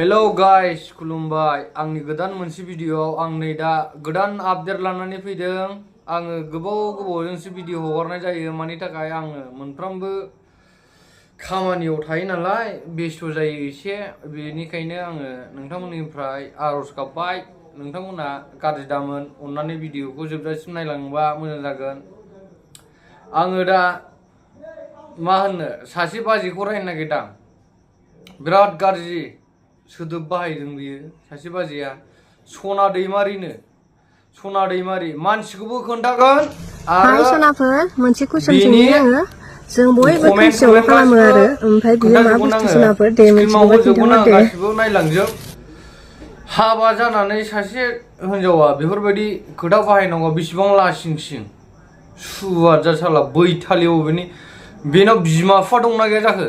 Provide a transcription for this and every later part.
Hello guys खुलुमबाय आंनि गोदान मोनसे भिडियोआव आं नै दा गोदान आपडेट लानानै फैदों। आङो गोबावजोंसो भिडियो हगारनाय जायो। मानि थाखाय आङो मोनफ्रोमबो खामानियाव थायो नालाय बेस्थ जायो एसे, बेनिखायनो आङो नोंथांमोननिफ्राय आरज गाबबाय नोंथांमोना गाज्रि दामोन, अननानै भिडियोखौ जोबजासिम नायलाङोबा मोजां जागोन। आङो दा मा होननो सासे बाजैखौ रायनो नागिरदों, बिराद गाज्रि सोदोब बाहायदों बियो। सासे बाजैया सना दैमारि मानसिखौबो खोन्थागोन आरो सनाफोर मोनसे कुइसन सोंनि आङो। जों बयबो खोमसियावल' खालामो आरो ओमफ्राय बियो मा बुस्थु सनाफोर दे मोनसेखौबो खिन्थाहर दे। गासिबो नायलांजोब। हाबा जानानै सासे हिनजावा बेफोरबायदि खोथा बाहायनांगौ बेसेबां लासिंसिं सुवाद जासाला बैथालियाव बेनाव बिमा बिफा दंना गैया जाखो?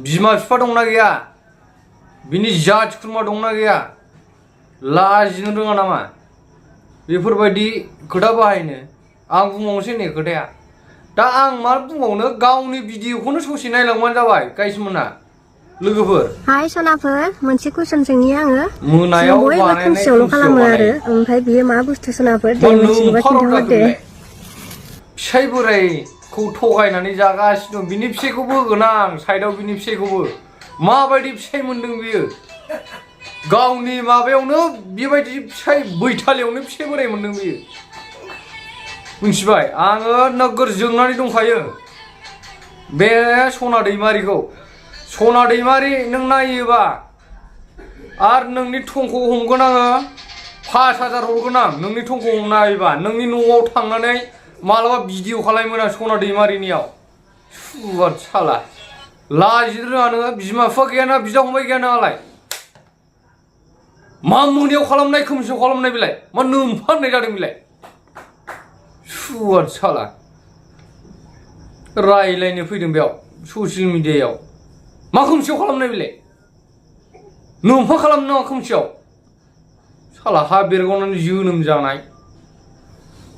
बिमा बिफा दंना गैया? बिनि जाथि खुरमा दंना गैया? लाजिनो रोङा नामा बेफोरबायदि खोथा बाहायनो? आं बुंबावनोसै नै खोथाया। दा आं मा बुंबावनो, गावनि भिडिअखौनो ससे नायलांबानो जाबाय गाइसमोना लोगोफोर। हाय सनाफोर मोनसे कुइसन सोंनि आङो। मोनायाव जों बयबो खोमसियावल' खालामो आरो ओमफ्राय बियो मा बुस्थु सनाफोर दे मोनसेखौबो खिन्थाहर दे। फिसाइ बोरायखौ थगायनानै जागासिनो दं। बिनि फिसाइखौबो होगोन आं साइडआव, बिनि फिसाइखौबो। माबायदि फिसाइ मोनदों बियो? गावनि माबायावनो बेबायदि फिसाइ बैथालियावनो फिसाइ बोराय मोनदों बियो। मिथिबाय? आङो नोगोर जोंनानै दंखायो बे सना दैमारिखौ। सना दैमारि नों नायोबा आरो नोंनि थंखौ हमगोन आङो, 5000 हरगोन आं नोंनि थंखौ नायोबा। नोंनि न'आव थांनानै मालाबा भिडिअ खालामोन आं सना दैमारिनियाव। सुवाद साला लाजिनो रोङा नोङो? बिमा बिफा गैयाना, बिदा फंबाय गैया नोंहालाय? मा मोनायाव खालामनाय, खोमसियाव खालामनाय बेलाय? मा नोमफा होननाय जादों बेलाय? सुवाद साला रायलायनो फैदों बेयाव ससियेल मिडियायाव। मा खोमसियाव खालामनाय बेलाय? नोमफा खालामनो नाङा खोमसियाव। साला हा बेरगावनानै जोनोम जानाय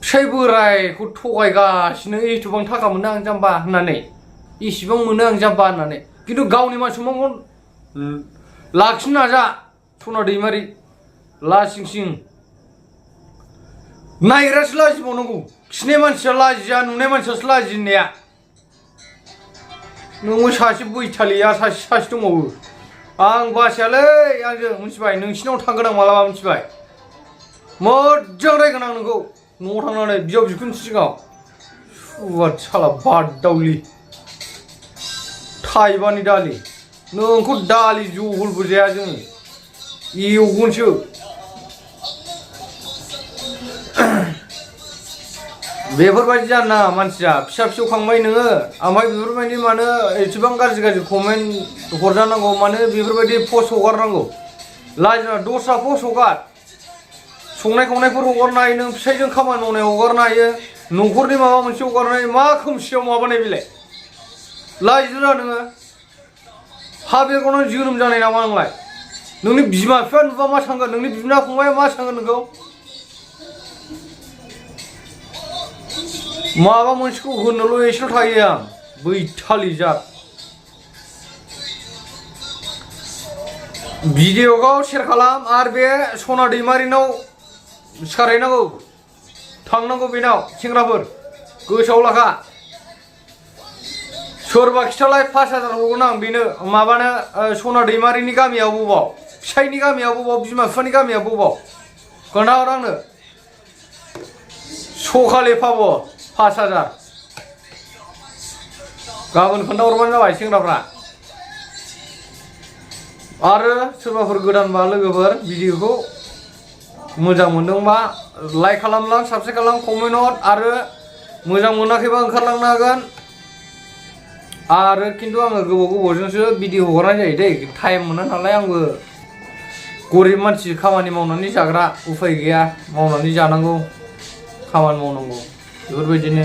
फिसाइ बोरायखौ थगायगासिनो। एथबां थाखा मोनो आं जाम्बा होननानै, इसेबां मोनो आं जाम्बा होननानै। खिन्थु गावनि मान सनमानखौ लाखिनो नाजा सना दैमारि। लासिंसिं नायग्रायासो लाजिबावनांगौ, खिनाय मानसिया लाजिया, नुनाय मानसियासो लाजियो होननाया। नोङो सासे बैथालिया सासे दंबावो। आं बासायालै आंजों, मिथिबाय? नोंसिनाव थांगोन आं मालाबा, मिथिबाय? मोजां रायगोन आं नोंखौ न'आव थांनानै बिहाव बिखुनजो सिगाङाव। सुवाद साला बादावलि थाइबानि दालि। नोंखौ दालि जहलबो जाया जोङो, एवगोनसो। बेफोरबायदि जानो नाङा मानसिया। फिसा खांबाय नोङो, ओमफ्राय बेफोरबायदि मानो एसेबां गाज्रि कमेन्ट हरजानांगौ? मानो बेफोरबायदि पस्ट हगारनांगौ? लाजिना दस्रा पस्ट हगार, संनाय खावनायफोर हगारनो हायो नों, फिसाइजों खामानि मावनाय हगारनो हायो, न'खरनि माबा मोनसे हगारनो हायो। मा खोमसियाव माबानाय बेलाय? लाजिनो रोङा नोङो? हा बेरगावनानै जोनोम जानाय नामा नोंलाय? नोंनि बिमा बिफाया नुबा मा सानगोन? नोंनि बिदा फंबाया मा सानगोन नोंखौ? माबा मोनसेखौ होननोल' एसेल' थायो आं, बैथालि जात। भिडिअखौ शेयार खालाम आरो बे सना दैमारिनाव सिखारहैनांगौ, थांनांगौ बेनाव। सेंग्राफोर गोसोआव लाखा। सोरबा खिथालाय 5000 हरगोन आं बेनो। माबानो सना दैमारिनि गामिया बबाव? फिसाइनि गामिया बबाव? बिमा बिफानि गामिया बबाव? खोन्थाहर आंनो। सखाले पाब 5000 गाबोन खोन्थाहरबानो जाबाय सेंग्राफ्रा। आरो सोरबाफोर गोदानबा लोगोफोर भिडिअखौ मोजां मोनदोंबा लाइक खालामलां, साबस्क्राइब खालाम, कमेन्ट हर। आरो मोजां मोनाखैबा ओंखारलांनो हागोन। आरो खिन्थु आङो गोबावजोंसो भिडिअ हगारनाय जायो दै, टाइम मोना नालाय। आंबो गरिब मानसि, खामानि मावनानै जाग्रा, उफाय गैया, मावनानै जानांगौ, खामानि मावनांगौ। बेफोरबायदिनो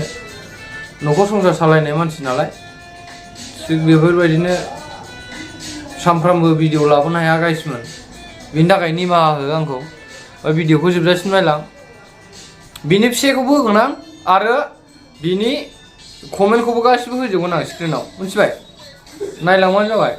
न'खर संसार सालायनाय मानसि नालाय, थिग बेफोरबायदिनो सानफ्रामबो भिडिअ लाबोनो हाया गाइसमोन। बेनि थाखाय निमाहा हो आंखौ। भिडिअखौ जोबजासिम नायलां। बिनि फिसाइखौबो होगोन आं आरो बिनि कमेन्टखौबो गासिबो होजोबगोन आं स्क्रिनाव, मिथिबाय? नायलांबानो जाबाय।